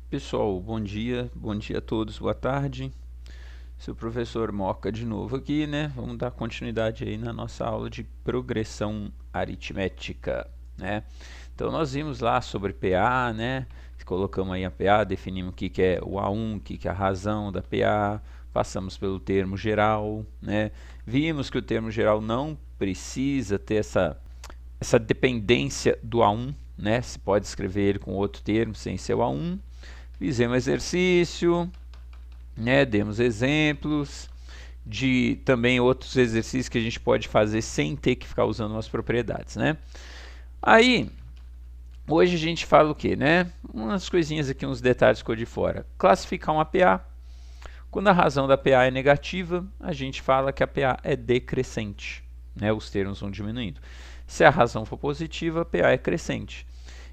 Pessoal, bom dia a todos, boa tarde. Seu professor Moca de novo aqui, né? Vamos dar continuidade aí na nossa aula de progressão aritmética, né? Então nós vimos lá sobre PA, né? Colocamos aí a PA, definimos o que é o A1, o que é a razão da PA, passamos pelo termo geral, né? Vimos que o termo geral não precisa ter essa dependência do A1, né? Se pode escrever ele com outro termo sem ser o A1. Fizemos exercício, né? Demos exemplos de também outros exercícios que a gente pode fazer sem ter que ficar usando as propriedades, né? Aí, hoje a gente fala o que, né? Umas coisinhas aqui, uns detalhes ficou de fora. Classificar uma PA. Quando a razão da PA é negativa, a gente fala que a PA é decrescente, né? Os termos vão diminuindo. Se a razão for positiva, a PA é crescente.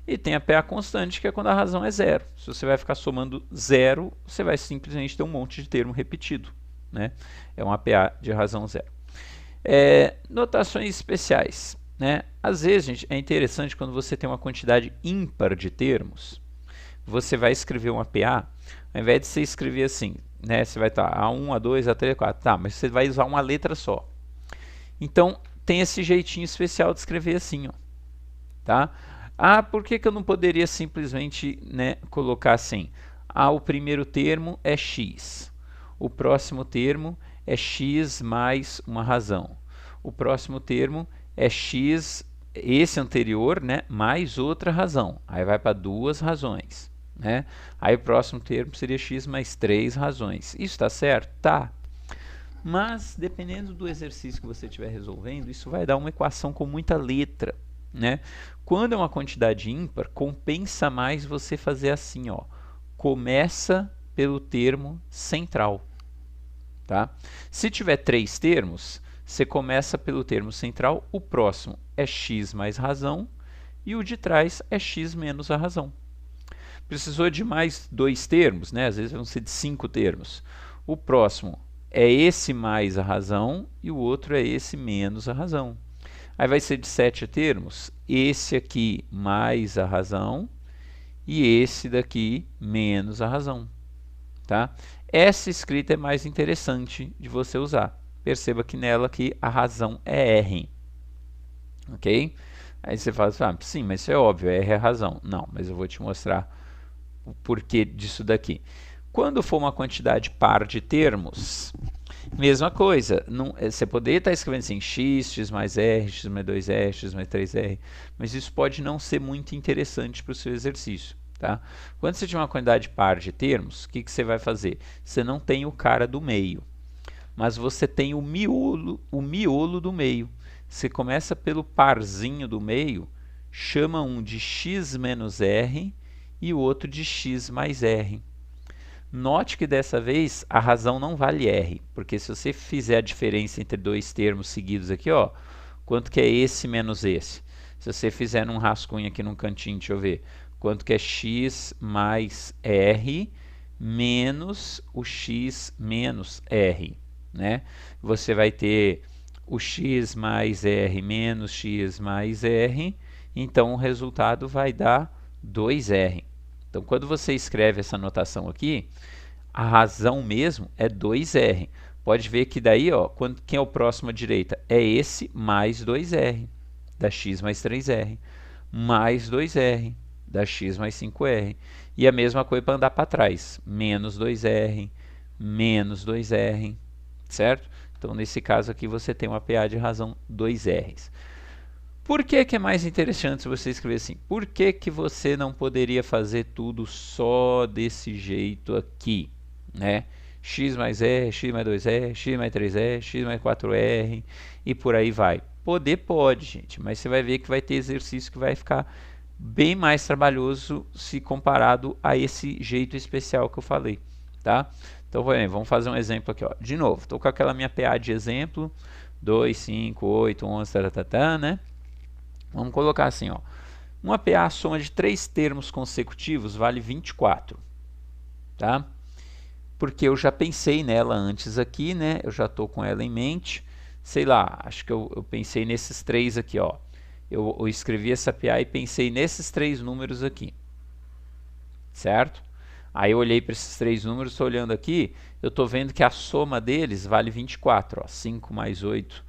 E tem a PA constante, que é quando a razão é zero. Se você vai ficar somando zero, você vai simplesmente ter um monte de termo repetido, né? É uma PA de razão zero. Notações especiais, né? Às vezes, gente, é interessante quando você tem uma quantidade ímpar de termos, você vai escrever uma PA, ao invés de você escrever assim, né? Você vai estar A1, A2, A3, A4, tá, mas você vai usar uma letra só. Então, tem esse jeitinho especial de escrever assim, ó, tá? Ah, por que eu não poderia simplesmente, né, colocar assim? Ah, o primeiro termo é x. O próximo termo é x mais uma razão. O próximo termo é x, esse anterior, né, mais outra razão. Aí vai para duas razões, né? Aí o próximo termo seria x mais três razões. Isso está certo? Tá. Mas, dependendo do exercício que você estiver resolvendo, isso vai dar uma equação com muita letra, né? Quando é uma quantidade ímpar, compensa mais você fazer assim, ó. Começa pelo termo central, tá? Se tiver três termos, você começa pelo termo central, o próximo é x mais razão e o de trás é x menos a razão. Precisou de mais dois termos, né? Às vezes vão ser de 5 termos. O próximo é esse mais a razão e o outro é esse menos a razão. Aí vai ser de 7 termos, esse aqui mais a razão e esse daqui menos a razão, tá? Essa escrita é mais interessante de você usar. Perceba que nela aqui a razão é R, ok? Aí você fala assim, ah, sim, mas isso é óbvio, R é a razão. Não, mas eu vou te mostrar o porquê disso daqui. Quando for uma quantidade par de termos, mesma coisa, não, você poderia estar escrevendo assim, x mais r, x mais 2r, x mais 3r, mas isso pode não ser muito interessante para o seu exercício, tá? Quando você tiver uma quantidade par de termos, o que você vai fazer? Você não tem o cara do meio, mas você tem o miolo do meio. Você começa pelo parzinho do meio, chama um de x menos r e o outro de x mais r. Note que dessa vez a razão não vale R, porque se você fizer a diferença entre dois termos seguidos aqui, ó, quanto que é esse menos esse? Se você fizer num rascunho aqui num cantinho, deixa eu ver, quanto que é x mais R menos o x menos R, né? Você vai ter o x mais R menos x mais R, então o resultado vai dar 2R. Então, quando você escreve essa notação aqui, a razão mesmo é 2R. Pode ver que daí, ó, quem é o próximo à direita? É esse mais 2R, da x mais 3R, mais 2R, da x mais 5R. E a mesma coisa para andar para trás, menos 2R, menos 2R, certo? Então, nesse caso aqui, você tem uma PA de razão 2Rs. Por que é mais interessante se você escrever assim? Por que você não poderia fazer tudo só desse jeito aqui, né? X mais R, X mais 2R, X mais 3R, X mais 4R e por aí vai. Poder pode, gente, mas você vai ver que vai ter exercício que vai ficar bem mais trabalhoso se comparado a esse jeito especial que eu falei, tá? Então, vamos fazer um exemplo aqui, ó. De novo, estou com aquela minha PA de exemplo, 2, 5, 8, 11, né? Vamos colocar assim, ó. Uma PA soma de 3 termos consecutivos vale 24, tá? porque eu já pensei nela antes aqui, né? Eu já estou com ela em mente. Sei lá, acho que eu pensei nesses três aqui, ó. Eu escrevi essa PA e pensei nesses três números aqui, certo? Aí eu olhei para esses três números, estou olhando aqui, eu estou vendo que a soma deles vale 24, ó, 5 mais 8,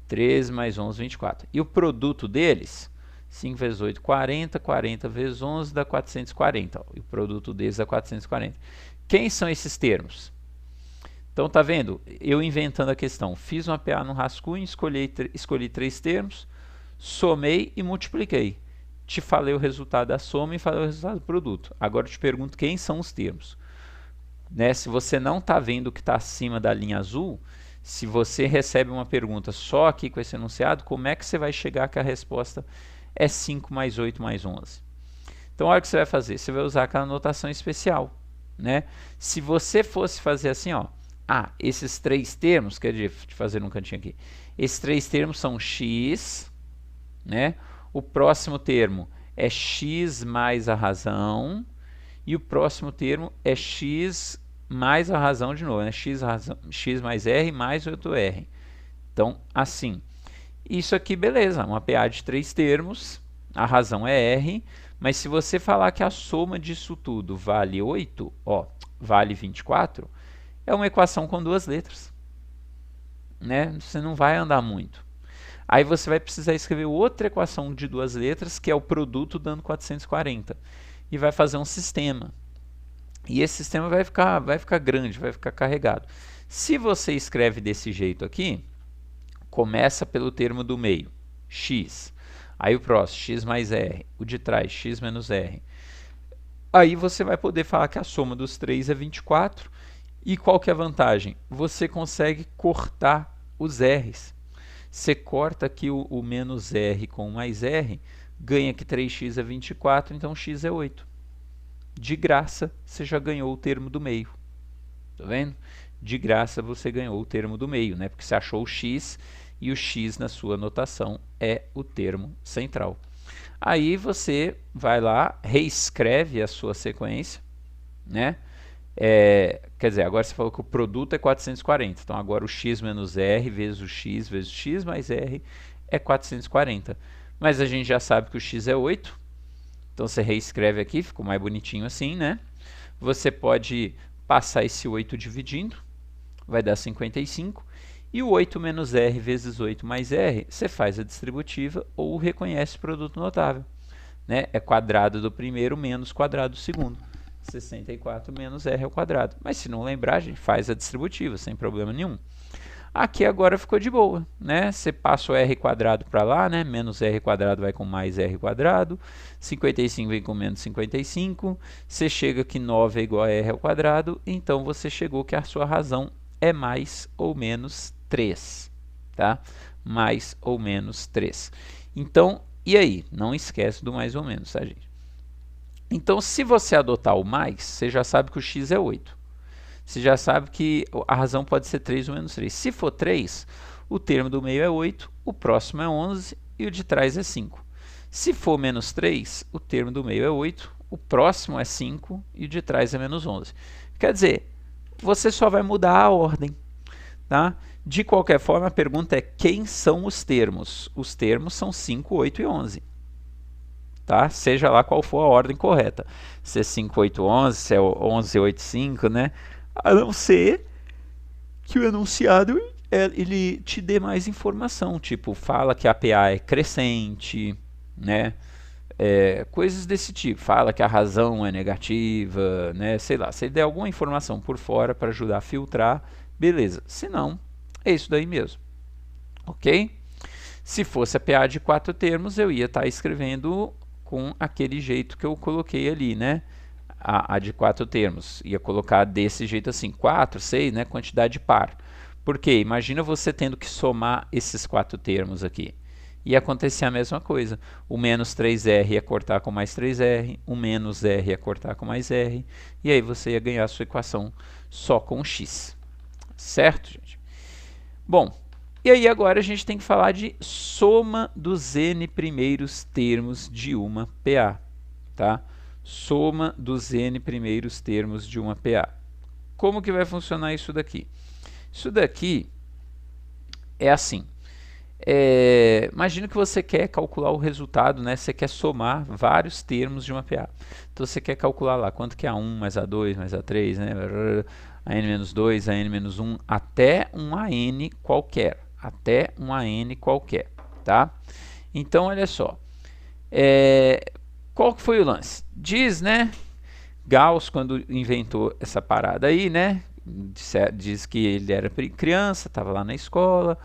13 mais 11, 24. E o produto deles, 5 vezes 8, 40, 40 vezes 11 dá 440, ó, e o produto deles dá 440. Quem são esses termos? Então, tá vendo? Eu inventando a questão, fiz uma PA no rascunho, escolhi três termos, somei e multipliquei. Te falei o resultado da soma e falei o resultado do produto. Agora eu te pergunto quem são os termos. Né? Se você não está vendo o que está acima da linha azul, se você recebe uma pergunta só aqui com esse enunciado, como é que você vai chegar que a resposta é 5 mais 8 mais 11? Então, olha o que você vai fazer. Você vai usar aquela notação especial. Né? Se você fosse fazer assim, ó, esses três termos, quer dizer, te fazer um cantinho aqui, esses três termos são x, né? O próximo termo é x mais a razão, e o próximo termo é x mais a razão de novo, né? X mais r mais 8r. Então, assim, isso aqui, beleza, uma PA de três termos, a razão é r, mas se você falar que a soma disso tudo vale 8, ó, vale 24, é uma equação com duas letras, né? Você não vai andar muito. Aí você vai precisar escrever outra equação de duas letras, que é o produto dando 440. E vai fazer um sistema. E esse sistema vai ficar grande, vai ficar carregado. Se você escreve desse jeito aqui, começa pelo termo do meio, x. Aí o próximo, x mais r. O de trás, x menos r. Aí você vai poder falar que a soma dos três é 24. E qual que é a vantagem? Você consegue cortar os r's. Você corta aqui o menos r com o mais r, ganha que 3x é 24, então x é 8. De graça, você já ganhou o termo do meio. Tá vendo? De graça, você ganhou o termo do meio, né? Porque você achou o x, e o x na sua notação é o termo central. Aí você vai lá, reescreve a sua sequência, né? Quer dizer, agora você falou que o produto é 440, então agora o x menos r vezes o x mais r é 440. Mas a gente já sabe que o x é 8, então você reescreve aqui, ficou mais bonitinho assim, né? Você pode passar esse 8 dividindo, vai dar 55, e o 8 menos r vezes 8 mais r, você faz a distributiva ou reconhece produto notável, né? É quadrado do primeiro menos quadrado do segundo. 64 menos r ao quadrado. Mas se não lembrar, a gente faz a distributiva, sem problema nenhum. Aqui agora ficou de boa, né? Você passa o r quadrado para lá, né? Menos r quadrado vai com mais r quadrado. 55 vem com menos 55. Você chega que 9 é igual a r ao quadrado. Então, você chegou que a sua razão é mais ou menos 3. Tá? Mais ou menos 3. Então, e aí? Não esquece do mais ou menos, tá, gente? Então, se você adotar o mais, você já sabe que o x é 8. Você já sabe que a razão pode ser 3 ou menos 3. Se for 3, o termo do meio é 8, o próximo é 11 e o de trás é 5. Se for menos 3, o termo do meio é 8, o próximo é 5 e o de trás é menos 11. Quer dizer, você só vai mudar a ordem. Tá? De qualquer forma, a pergunta é quem são os termos? Os termos são 5, 8 e 11. Tá? Seja lá qual for a ordem correta. Se é 5, 8, 11, se é 11, 8, 5, né? A não ser que o enunciado ele te dê mais informação, tipo, fala que a PA é crescente, né? Coisas desse tipo. Fala que a razão é negativa, né? Sei lá, se ele der alguma informação por fora para ajudar a filtrar, beleza. Se não, é isso daí mesmo. Ok? Se fosse a PA de 4 termos, eu ia estar escrevendo com aquele jeito que eu coloquei ali, né? A de 4 termos. Ia colocar desse jeito assim, 4, 6, né? Quantidade par. Por quê? Imagina você tendo que somar esses 4 termos aqui. Ia acontecer a mesma coisa. O menos 3r ia cortar com mais 3r, o menos r ia cortar com mais r, e aí você ia ganhar a sua equação só com x. Certo, gente? Bom, e aí agora a gente tem que falar de soma dos n primeiros termos de uma PA, tá? Soma dos n primeiros termos de uma PA. como que vai funcionar isso daqui? Isso daqui é assim. Imagina que você quer calcular o resultado, né? Você quer somar vários termos de uma PA. Então você quer calcular lá quanto que é A1 mais A2 mais A3, né? AN-2, AN-1, até um AN qualquer. Até um AN qualquer, tá? Então, olha só. Qual que foi o lance? Diz, né? Gauss, quando inventou essa parada aí, né? Diz que ele era criança, estava lá na escola,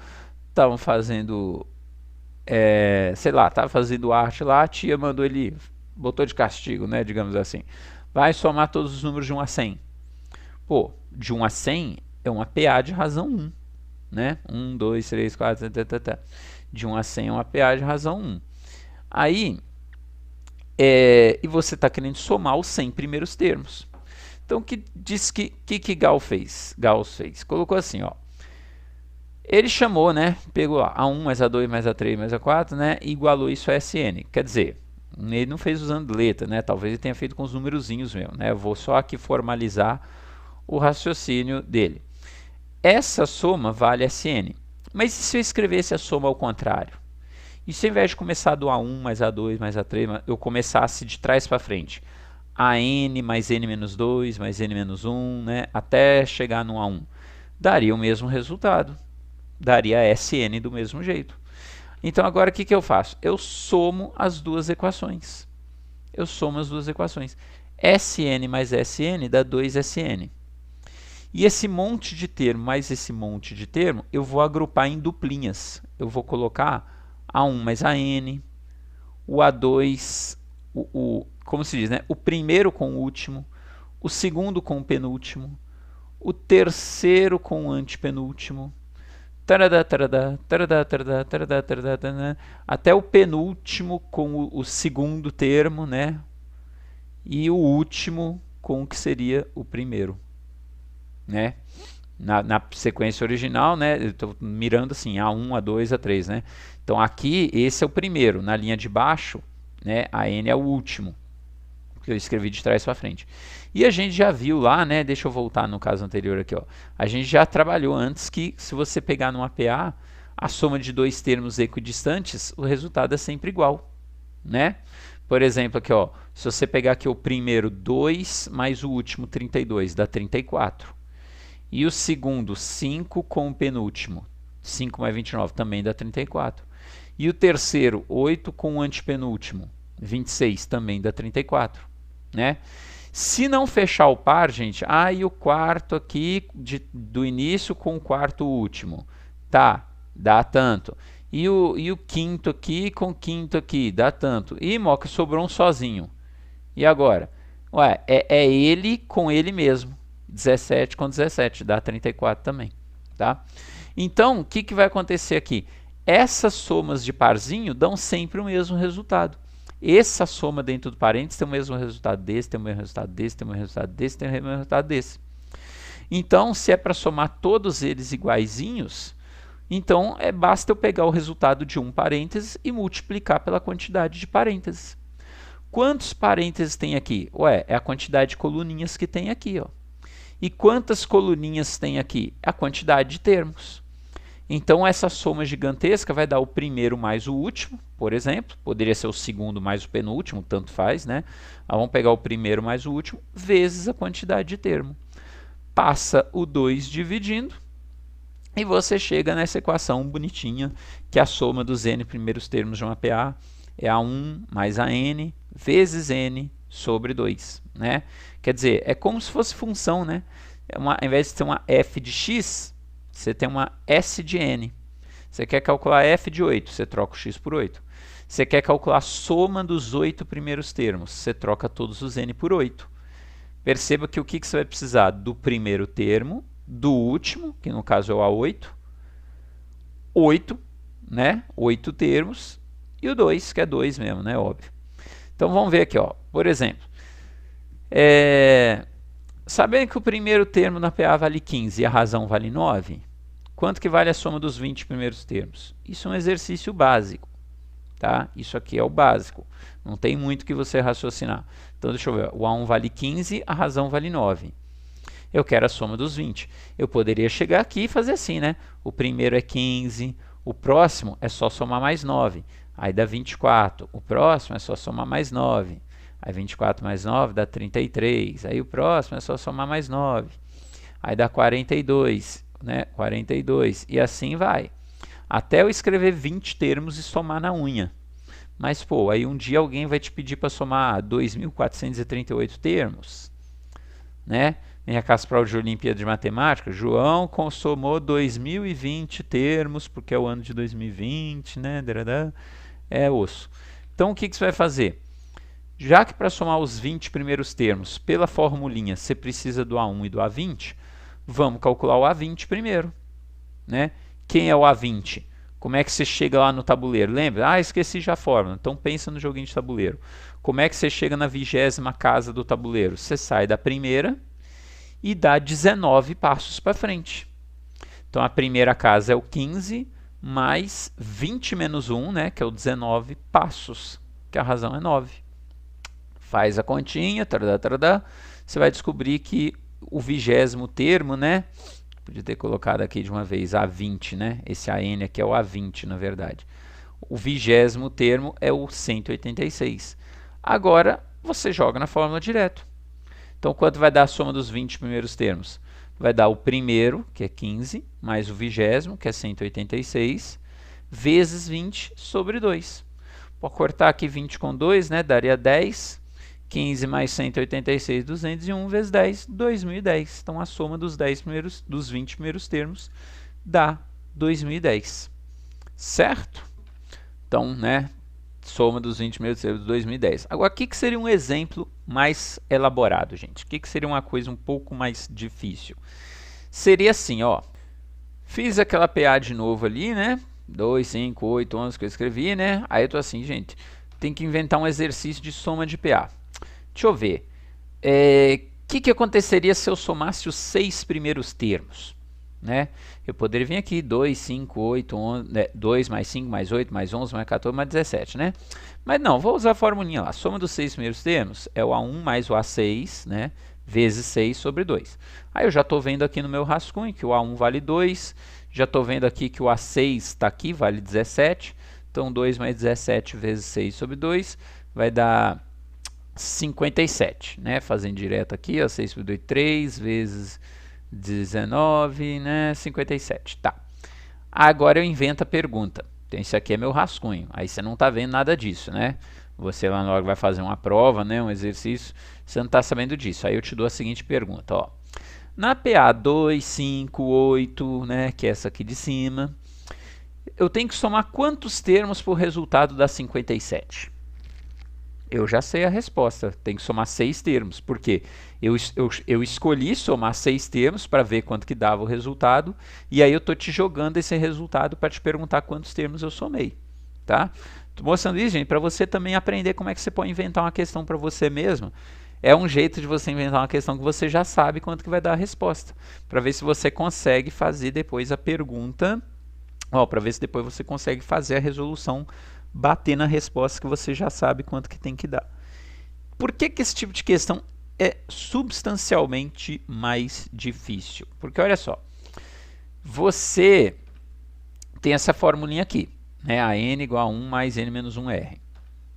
estavam fazendo, sei lá, estava fazendo arte lá, a tia mandou ele, botou de castigo, né? Digamos assim. Vai somar todos os números de 1 a 100. Pô, de 1 a 100 é uma PA de razão 1, né? 1, 2, 3, 4, De 1 a 100 é uma PA de razão 1. Aí, e você está querendo somar os 100 primeiros termos. Então, o que diz que Gauss fez? Colocou assim, ó. Ele chamou, né? Pegou lá A1 mais A2 mais A3 mais A4, né? E igualou isso a SN. Quer dizer, ele não fez usando letra, né? Talvez ele tenha feito com os numerozinhos mesmo, né? Eu vou só aqui formalizar o raciocínio dele. Essa soma vale SN. Mas e se eu escrevesse a soma ao contrário? E se ao invés de começar do A1 mais A2 mais A3, eu começasse de trás para frente? AN mais N-2 mais N-1, né? Até chegar no A1. Daria o mesmo resultado. Daria SN do mesmo jeito. Então agora o que eu faço? Eu somo as duas equações. SN mais SN dá 2SN. E esse monte de termo mais esse monte de termo, eu vou agrupar em duplinhas. Eu vou colocar A1 mais AN, o A2, como se diz, né? O primeiro com o último, o segundo com o penúltimo, o terceiro com o antepenúltimo, até o penúltimo com o segundo termo, né? E o último com o que seria o primeiro, né? Na sequência original, né? Eu estou mirando assim, A1, A2, A3, né? Então aqui, esse é o primeiro. Na linha de baixo, né? A N é o último, que eu escrevi de trás para frente. E a gente já viu lá, né? Deixa eu voltar no caso anterior aqui, ó. A gente já trabalhou antes que, se você pegar numa PA, a soma de dois termos equidistantes, o resultado é sempre igual, né? Por exemplo, aqui, ó, se você pegar aqui o primeiro 2 mais o último 32, dá 34. E o segundo 5 com o penúltimo, 5 mais 29, também dá 34. E o terceiro 8 com o antepenúltimo, 26, também dá 34, né? Se não fechar o par, gente, e o quarto aqui do início com o quarto último, tá, dá tanto. E o quinto aqui com o quinto aqui, dá tanto. E, Moca, sobrou um sozinho. E agora? Ué, é ele com ele mesmo. 17 com 17, dá 34 também, tá? Então, o que vai acontecer aqui? Essas somas de parzinho dão sempre o mesmo resultado. Essa soma dentro do parênteses tem o mesmo resultado desse, tem o mesmo resultado desse, tem o mesmo resultado desse, tem o mesmo resultado desse. Então, se é para somar todos eles iguaizinhos, então basta eu pegar o resultado de um parênteses e multiplicar pela quantidade de parênteses. Quantos parênteses tem aqui? Ué, é a quantidade de coluninhas que tem aqui, ó. E quantas coluninhas tem aqui? A quantidade de termos. Então, essa soma gigantesca vai dar o primeiro mais o último, por exemplo. Poderia ser o segundo mais o penúltimo, tanto faz, né? Vamos pegar o primeiro mais o último, vezes a quantidade de termo. Passa o 2 dividindo, e você chega nessa equação bonitinha, que a soma dos n primeiros termos de uma PA é A1 mais AN vezes N sobre 2, né? Quer dizer, é como se fosse função, né? Ao invés de ter uma f de x, você tem uma s de n. Você quer calcular f de 8, você troca o x por 8. Você quer calcular a soma dos 8 primeiros termos, você troca todos os n por 8. Perceba que o que você vai precisar? Do primeiro termo, do último, que no caso é o A8, 8, né? 8 termos, e o 2, que é 2 mesmo, né? Óbvio. Então vamos ver aqui, ó. Por exemplo, sabendo que o primeiro termo na PA vale 15 e a razão vale 9, quanto que vale a soma dos 20 primeiros termos? Isso é um exercício básico, tá? Isso aqui é o básico. Não tem muito que você raciocinar. Então deixa eu ver, o A1 vale 15, a razão vale 9. Eu quero a soma dos 20. Eu poderia chegar aqui e fazer assim, né? O primeiro é 15, o próximo é só somar mais 9. Aí dá 24. O próximo é só somar mais 9. Aí 24 mais 9 dá 33. Aí o próximo é só somar mais 9. Aí dá 42, né? 42. E assim vai. Até eu escrever 20 termos e somar na unha. Mas, pô, aí um dia alguém vai te pedir para somar 2.438 termos, né? Vem a Casprau de Olimpíada de Matemática, João somou 2020 termos, porque é o ano de 2020, né? É osso. Então, o que você vai fazer? Já que para somar os 20 primeiros termos pela formulinha você precisa do A1 e do A20, vamos calcular o A20 primeiro, né? Quem é o A20? Como é que você chega lá no tabuleiro? Lembra? Ah, esqueci já a fórmula. Então pensa no joguinho de tabuleiro. Como é que você chega na 20ª casa do tabuleiro? Você sai da primeira e dá 19 passos para frente. Então a primeira casa é o 15 mais 20 menos 1, né, que é o 19 passos, que a razão é 9. Faz a continha, você vai descobrir que o 20º termo, né, podia ter colocado aqui de uma vez A20, né? Esse AN aqui é o A20, na verdade. O 20º termo é o 186. Agora, você joga na fórmula direto. Então, quanto vai dar a soma dos 20 primeiros termos? Vai dar o primeiro, que é 15, mais o 20º, que é 186, vezes 20 sobre 2. Pode cortar aqui 20 com 2, né? Daria 10. 15 mais 186, 201 vezes 10, 2010. Então, a soma dos 20 primeiros termos dá 2010. Certo? Então, né, soma dos 20 primeiros termos, 2010. Agora, o que seria um exemplo mais elaborado, gente? O que seria uma coisa um pouco mais difícil? Seria assim, ó. Fiz aquela PA de novo ali, né? 2, 5, 8, 11 que eu escrevi, né? Aí eu tô assim, gente, tem que inventar um exercício de soma de PA. Deixa eu ver. Que aconteceria se eu somasse os 6 primeiros termos? Né? Eu poderia vir aqui 2, 5, 8, 11, 2 mais 5, mais 8, mais 11, mais 14, mais 17, né? Mas não, vou usar a formulinha lá. A soma dos 6 primeiros termos é o A1 mais o A6, né? Vezes 6 sobre 2. Aí eu já estou vendo aqui no meu rascunho que o A1 vale 2. Já estou vendo aqui que o A6 está aqui, vale 17. Então 2 mais 17 vezes 6 sobre 2 vai dar 57, né? Fazendo direto aqui, ó, 6 por 2, 3 vezes 19, né? 57, tá. Agora eu invento a pergunta. Então, esse aqui é meu rascunho. Aí você não está vendo nada disso, né? Você lá na hora vai fazer uma prova, né? Um exercício, você não está sabendo disso. Aí eu te dou a seguinte pergunta, ó. Na PA 2, 5, 8, né? Que é essa aqui de cima, eu tenho que somar quantos termos por resultado da 57? Eu já sei a resposta, tem que somar 6 termos, porque eu escolhi somar 6 termos para ver quanto que dava o resultado, e aí eu estou te jogando esse resultado para te perguntar quantos termos eu somei. Tá? Estou mostrando isso, gente, para você também aprender como é que você pode inventar uma questão para você mesmo. É um jeito de você inventar uma questão que você já sabe quanto que vai dar a resposta, para ver se você consegue fazer depois a pergunta, para ver se depois você consegue fazer a resolução bater na resposta que você já sabe quanto que tem que dar. Por que esse tipo de questão é substancialmente mais difícil? Porque olha só, você tem essa formulinha aqui, né? A n igual a 1 mais n menos 1r.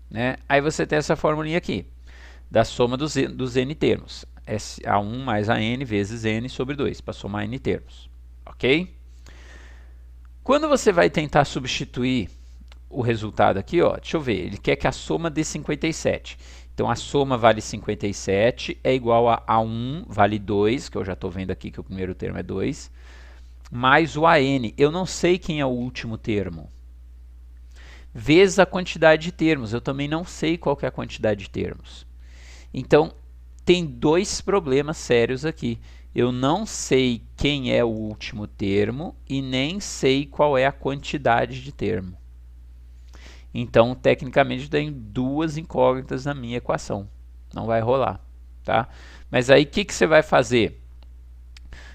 Né? Aí você tem essa formulinha aqui, da soma dos n termos. A1 mais a n vezes n sobre 2, para somar n termos. Ok? Quando você vai tentar substituir o resultado aqui, ó, deixa eu ver, ele quer que a soma dê 57. Então, a soma vale 57, é igual a 1 vale 2, que eu já estou vendo aqui que o primeiro termo é 2, mais o AN. Eu não sei quem é o último termo. Vezes a quantidade de termos. Eu também não sei qual que é a quantidade de termos. Então, tem dois problemas sérios aqui. Eu não sei quem é o último termo e nem sei qual é a quantidade de termo. Então, tecnicamente, tem duas incógnitas na minha equação. Não vai rolar, tá? Mas aí, o que você vai fazer?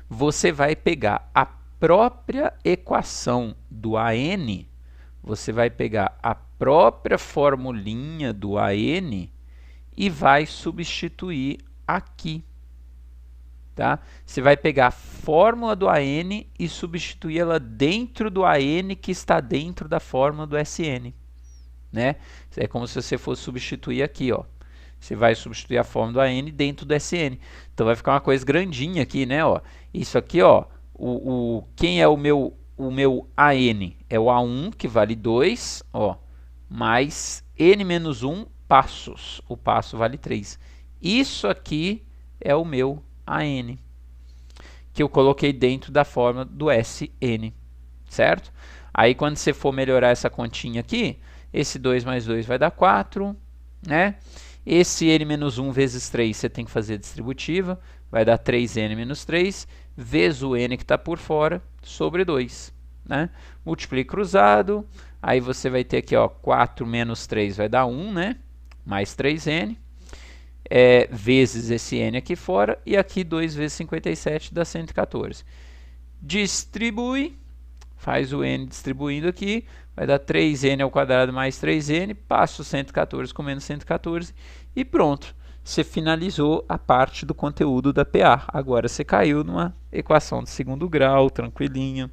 Você vai pegar a própria equação do AN, você vai pegar a própria formulinha do AN e vai substituir aqui. Tá? Você vai pegar a fórmula do AN e substituir ela dentro do AN que está dentro da fórmula do SN. Né? É como se você fosse substituir aqui, ó. Você vai substituir a fórmula do AN dentro do SN. Então vai ficar uma coisa grandinha aqui, né? Ó. Isso aqui, ó, quem é o meu AN? É o A1, que vale 2, ó, mais N-1 passos. O passo vale 3. Isso aqui é o meu AN, que eu coloquei dentro da fórmula do SN, certo? Aí quando você for melhorar essa continha aqui, esse 2 mais 2 vai dar 4, né? Esse n-1 vezes 3 você tem que fazer distributiva, vai dar 3n menos 3, vezes o n que está por fora, sobre 2. Né? Multiplica cruzado, aí você vai ter aqui, ó, 4 menos 3 vai dar 1, né? Mais 3n, vezes esse n aqui fora, e aqui 2 vezes 57 dá 114. Distribui, faz o n distribuindo aqui, vai dar 3n ao quadrado mais 3n, passa o 114 com menos 114 e pronto. Você finalizou a parte do conteúdo da PA. Agora você caiu numa equação de segundo grau, tranquilinho.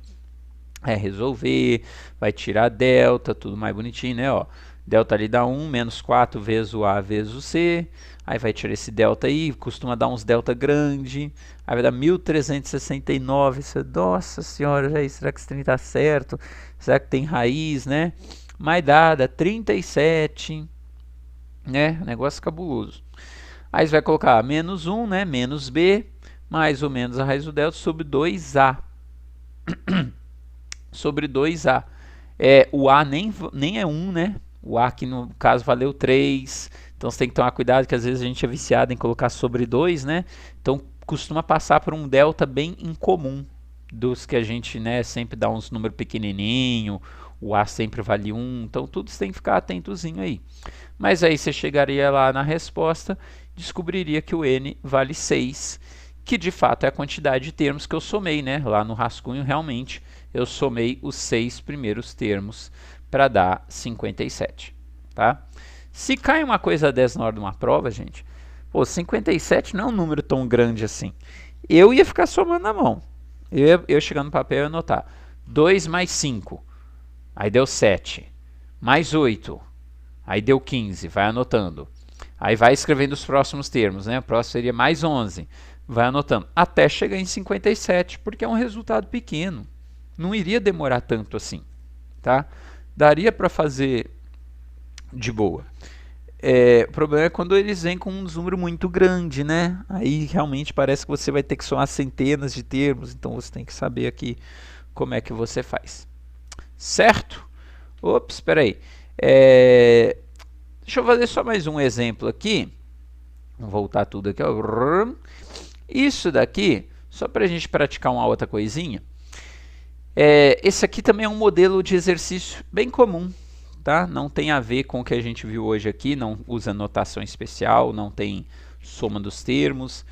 Resolver, vai tirar delta, tudo mais bonitinho, né? Ó, delta ali dá 1, menos 4 vezes o A vezes o C. Aí vai tirar esse delta aí, costuma dar uns delta grande. Aí vai dar 1369. Você, nossa senhora, já, será que esse trem tá certo? Será que tem raiz, né? Mas dá 37, né? Negócio cabuloso. Aí você vai colocar menos 1, né? Menos B, mais ou menos a raiz do delta sobre 2A. Sobre 2A. O A nem é 1, né? O A aqui no caso valeu 3. Então você tem que tomar cuidado que às vezes a gente é viciado em colocar sobre 2, né? Então costuma passar por um delta bem incomum dos que a gente, né, sempre dá uns números pequenininho, o A sempre vale 1, então tudo você tem que ficar atentozinho aí. Mas aí você chegaria lá na resposta, descobriria que o N vale 6, que de fato é a quantidade de termos que eu somei, né? Lá no rascunho realmente eu somei os 6 primeiros termos para dar 57, tá? Se cai uma coisa dessa na hora de uma prova, gente, pô, 57 não é um número tão grande assim. Eu ia ficar somando na mão. Eu chegando no papel ia anotar 2 mais 5, aí deu 7, mais 8, aí deu 15, vai anotando. Aí vai escrevendo os próximos termos, né? O próximo seria mais 11, vai anotando, até chegar em 57, porque é um resultado pequeno. Não iria demorar tanto assim, tá? Daria para fazer de boa. O problema é quando eles vêm com um número muito grande, né? Aí realmente parece que você vai ter que somar centenas de termos, então você tem que saber aqui como é que você faz. Certo? Ops, espera aí. Deixa eu fazer só mais um exemplo aqui. Vamos voltar tudo aqui. Ó. Isso daqui, só para a gente praticar uma outra coisinha. Esse aqui também é um modelo de exercício bem comum. Tá? Não tem a ver com o que a gente viu hoje aqui, não usa notação especial, não tem soma dos termos,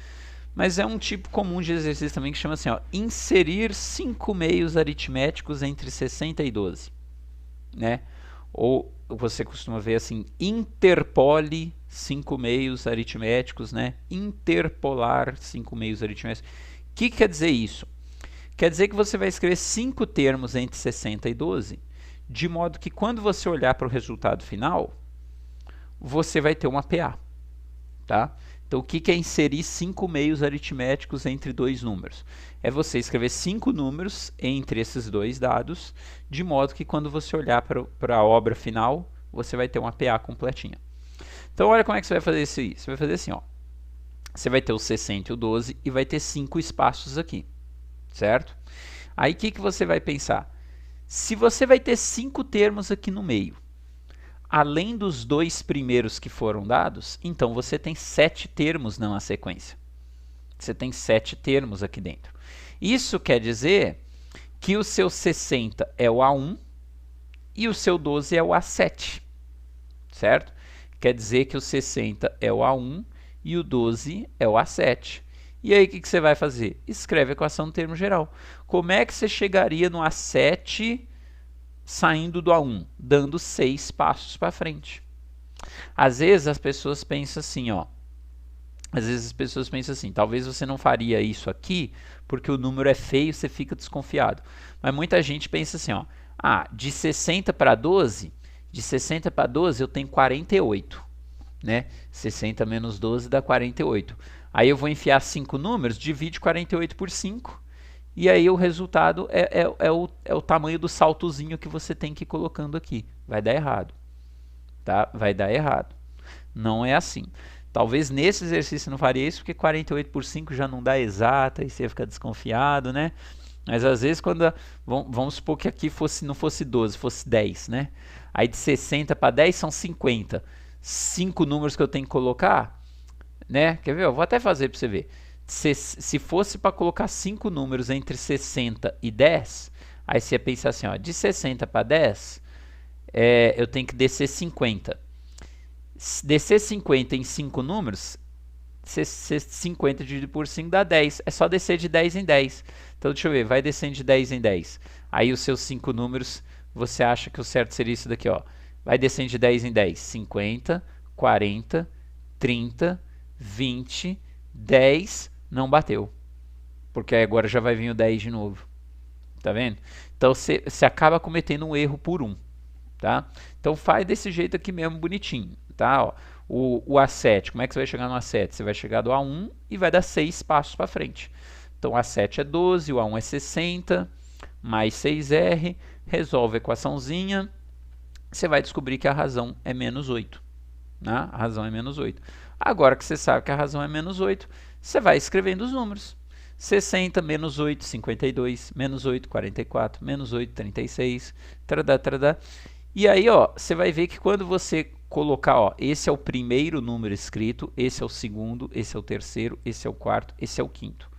mas é um tipo comum de exercício também que chama assim, ó, inserir 5 meios aritméticos entre 60 e 12. Né? Ou você costuma ver assim, interpole 5 meios aritméticos, né? Interpolar 5 meios aritméticos. O que quer dizer isso? Quer dizer que você vai escrever 5 termos entre 60 e 12, de modo que quando você olhar para o resultado final, você vai ter uma PA. Tá? Então, o que é inserir 5 meios aritméticos entre dois números? É você escrever 5 números entre esses dois dados, de modo que quando você olhar para a obra final, você vai ter uma PA completinha. Então, olha como é que você vai fazer isso aí. Você vai fazer assim, ó. Você vai ter o 60 e o 12 e vai ter 5 espaços aqui, certo? Aí, o que você vai pensar? Se você vai ter 5 termos aqui no meio, além dos 2 primeiros que foram dados, então você tem 7 termos na sequência. Você tem 7 termos aqui dentro. Isso quer dizer que o seu 60 é o A1 e o seu 12 é o A7, certo? Quer dizer que o 60 é o A1 e o 12 é o A7. E aí o que você vai fazer? Escreve a equação do termo geral. Como é que você chegaria no A7 saindo do A1? Dando 6 passos para frente. Às vezes as pessoas pensam assim, ó, Às vezes as pessoas pensam assim, talvez você não faria isso aqui porque o número é feio, você fica desconfiado. Mas muita gente pensa assim, ó, de 60 para 12, de 60 para 12 eu tenho 48, né? 60 menos 12 dá 48. Aí eu vou enfiar 5 números, divide 48 por 5, e aí o resultado é o tamanho do saltozinho que você tem que ir colocando aqui. Vai dar errado, tá? Vai dar errado. Não é assim. Talvez nesse exercício não faria isso, porque 48 por 5 já não dá exata, e você fica desconfiado, né? Mas às vezes quando, vamos supor que aqui não fosse 12, fosse 10, né? Aí de 60 para 10 são 50. 5 números que eu tenho que colocar, né? Quer ver? Eu vou até fazer para você ver. Se fosse para colocar 5 números entre 60 e 10, aí você ia pensar assim, ó, de 60 para 10, eu tenho que descer 50. Descer 50 em 5 números, 50 dividido por 5 dá 10. É só descer de 10 em 10. Então, deixa eu ver, vai descendo de 10 em 10. Aí os seus 5 números, você acha que o certo seria isso daqui, ó. Vai descendo de 10 em 10. 50, 40, 30, 20, 10, não bateu. Porque agora já vai vir o 10 de novo. Tá vendo? Então, você acaba cometendo um erro por 1. Tá? Então, faz desse jeito aqui mesmo, bonitinho. Tá? Ó, o A7, como é que você vai chegar no A7? Você vai chegar do A1 e vai dar 6 passos para frente. Então, o A7 é 12, o A1 é 60, mais 6R, resolve a equaçãozinha, você vai descobrir que a razão é menos 8. Né? A razão é menos 8. Agora que você sabe que a razão é menos 8, você vai escrevendo os números. 60 menos 8, 52, menos 8, 44, menos 8, 36, tradá, tradá. E aí, ó, você vai ver que quando você colocar, ó, esse é o primeiro número escrito, esse é o segundo, esse é o terceiro, esse é o quarto, esse é o quinto.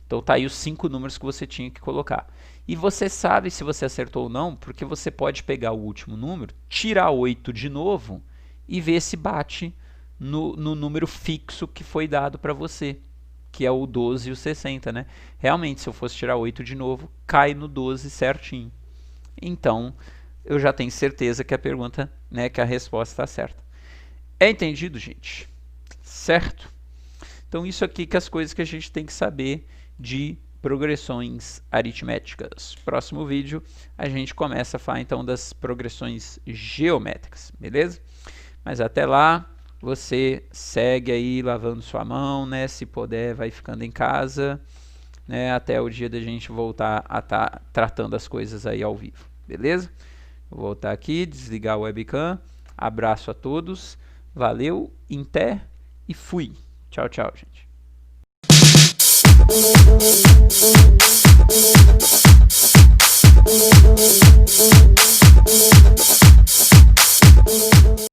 Então tá aí os 5 números que você tinha que colocar. E você sabe se você acertou ou não, porque você pode pegar o último número, tirar 8 de novo e ver se bate no número fixo que foi dado para você, que é o 12 e o 60, né? Realmente, se eu fosse tirar 8 de novo, cai no 12 certinho. Então, eu já tenho certeza que a pergunta, né, que a resposta está certa. É entendido, gente? Certo? Então, isso aqui que é as coisas que a gente tem que saber de progressões aritméticas. Próximo vídeo, a gente começa a falar, então, das progressões geométricas, beleza? Mas até lá, você segue aí lavando sua mão, né? Se puder, vai ficando em casa, né? Até o dia da gente voltar a estar tratando as coisas aí ao vivo, beleza? Vou voltar aqui, desligar o webcam. Abraço a todos. Valeu, até e fui. Tchau, tchau, gente.